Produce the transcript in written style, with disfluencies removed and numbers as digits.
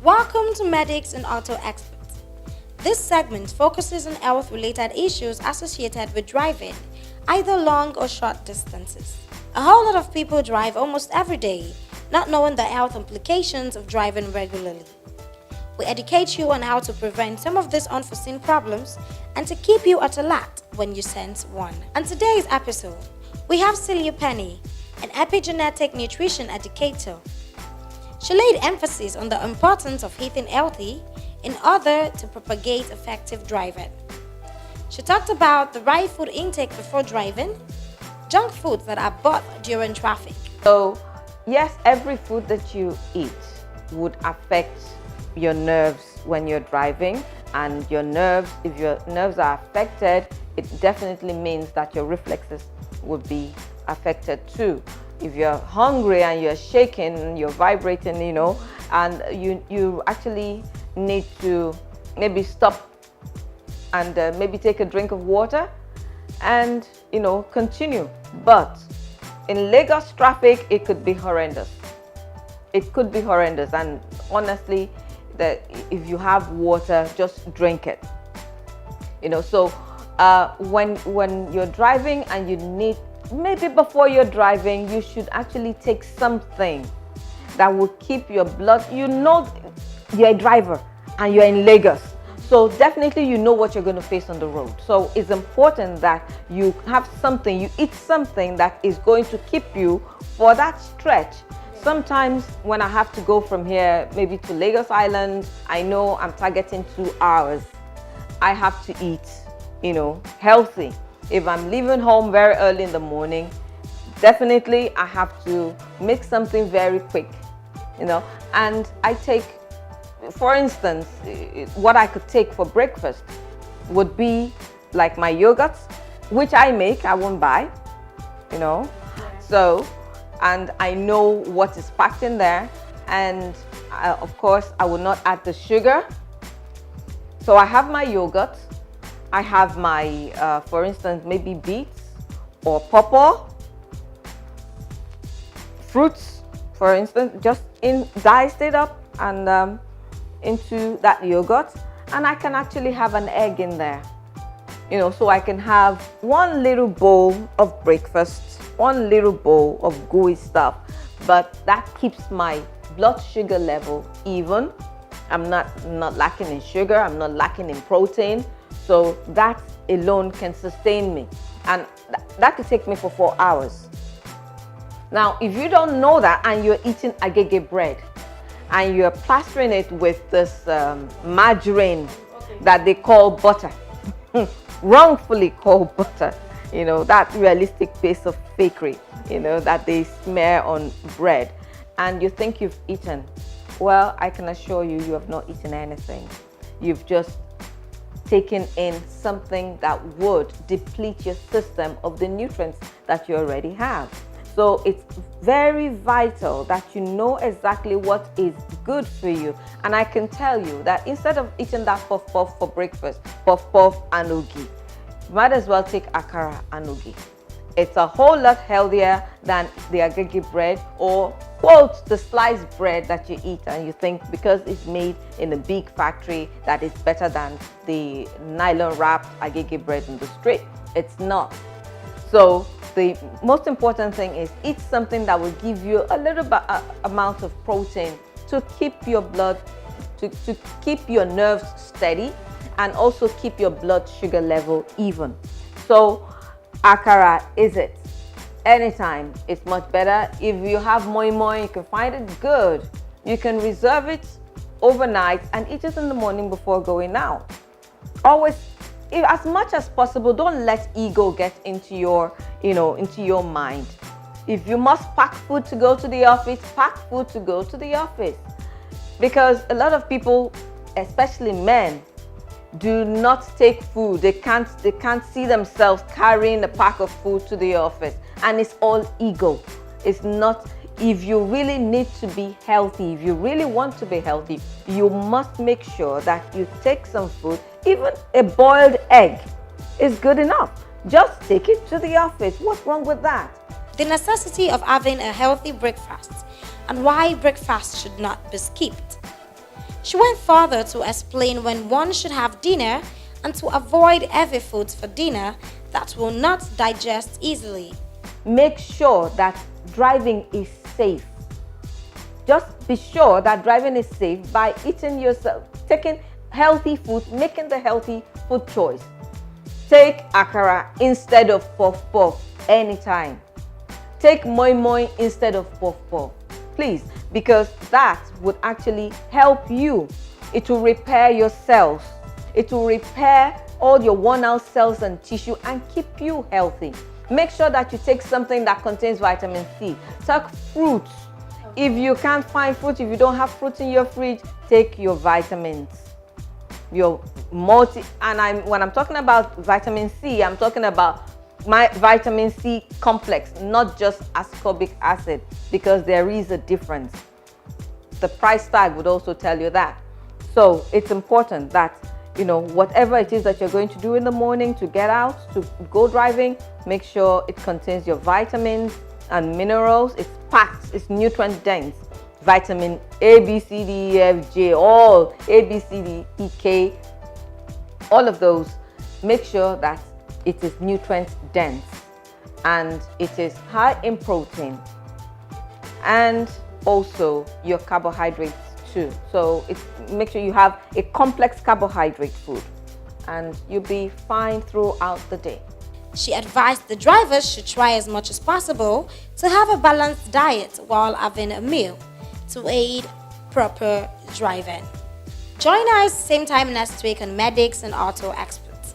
Welcome to Medics and Auto Experts. This segment focuses on health-related issues associated with driving, either long or short distances. A whole lot of people drive almost every day, not knowing the health implications of driving regularly. We educate you on how to prevent some of these unforeseen problems and to keep you at alert when you sense one. On today's episode, we have Celia Penny, an epigenetic nutrition educator. She laid emphasis on the importance of eating healthy in order to propagate effective driving. She talked about the right food intake before driving, junk foods that are bought during traffic. So, yes, every food that you eat would affect your nerves when you're driving, and your nerves, if your nerves are affected, it definitely means that your reflexes would be affected too. If you're hungry and you're shaking, you're vibrating, and you actually need to maybe stop and maybe take a drink of water and continue. But in Lagos traffic, it could be horrendous. It could be horrendous, and honestly, that if you have water, just drink it. So when you're driving and you need, maybe before you're driving, you should actually take something that will keep your blood. You're a driver and you're in Lagos, so definitely you know what you're going to face on the road. So it's important that you have something, you eat something that is going to keep you for that stretch. Sometimes when I have to go from here maybe to Lagos Island, I know I'm targeting 2 hours. I have to eat, healthy. If I'm leaving home very early in the morning, definitely I have to make something very quick, and I take, for instance, what I could take for breakfast would be like my yogurt, which I make, I won't buy, so, and I know what is packed in there, and of course I will not add the sugar. So I have my yogurt, I have my, for instance, maybe beets or pawpaw, fruits, for instance, just diced it up and into that yogurt, and I can actually have an egg in there, so I can have one little bowl of breakfast, one little bowl of gooey stuff, but that keeps my blood sugar level even. I'm not lacking in sugar, I'm not lacking in protein. So that alone can sustain me, and that could take me for 4 hours. Now, if you don't know that and you're eating agege bread and you're plastering it with this margarine that they call butter, wrongfully called butter, that realistic piece of fakery, that they smear on bread, and you think you've eaten, well, I can assure you, you have not eaten anything. You've just taking in something that would deplete your system of the nutrients that you already have. So it's very vital that you know exactly what is good for you. And I can tell you that instead of eating that puff puff for breakfast, puff puff and ugi, you might as well take akara and ugi. It's a whole lot healthier than the agege bread, or quote, the sliced bread that you eat and you think because it's made in a big factory that it's better than the nylon wrapped agege bread in the street. It's not. So the most important thing is eat something that will give you a little bit amount of protein to keep your blood, to keep your nerves steady, and also keep your blood sugar level even. So akara is it. Anytime, it's much better. If you have moi moi, you can find it good. You can reserve it overnight and eat it in the morning before going out. Always, as much as possible, don't let ego get into your, into your mind. If you must pack food to go to the office, pack food to go to the office. Because a lot of people, especially men, do not take food. They can't see themselves carrying a pack of food to the office, and it's all ego. It's not. If you really need to be healthy, if you really want to be healthy, you must make sure that you take some food. Even a boiled egg is good enough. Just take it to the office. What's wrong with that? the necessity of having a healthy breakfast, and why breakfast should not be skipped. She went further to explain when one should have dinner and to avoid heavy foods for dinner that will not digest easily. Make sure that driving is safe. Just be sure that driving is safe by eating yourself, taking healthy food, making the healthy food choice. Take akara instead of puff puff anytime. Take moi moi instead of puff puff. Please, because that would actually help you. It will repair your cells. It will repair all your worn out cells and tissue and keep you healthy. Make sure that you take something that contains vitamin C. Take fruits. If you can't find fruit, if you don't have fruit in your fridge, take your vitamins. Your when I'm talking about vitamin C, I'm talking about my vitamin C complex, not just ascorbic acid, because there is a difference. The price tag would also tell you that. So it's important that, whatever it is that you're going to do in the morning to get out, to go driving, make sure it contains your vitamins and minerals. It's packed, it's nutrient dense. Vitamin A, B, C, D, E, F, J, all A, B, C, D, E, K, all of those. Make sure that it is nutrient dense and it is high in protein and also your carbohydrates too. So make sure you have a complex carbohydrate food and you'll be fine throughout the day. She advised the drivers should try as much as possible to have a balanced diet while having a meal to aid proper driving. Join us same time next week on Medics and Auto Experts.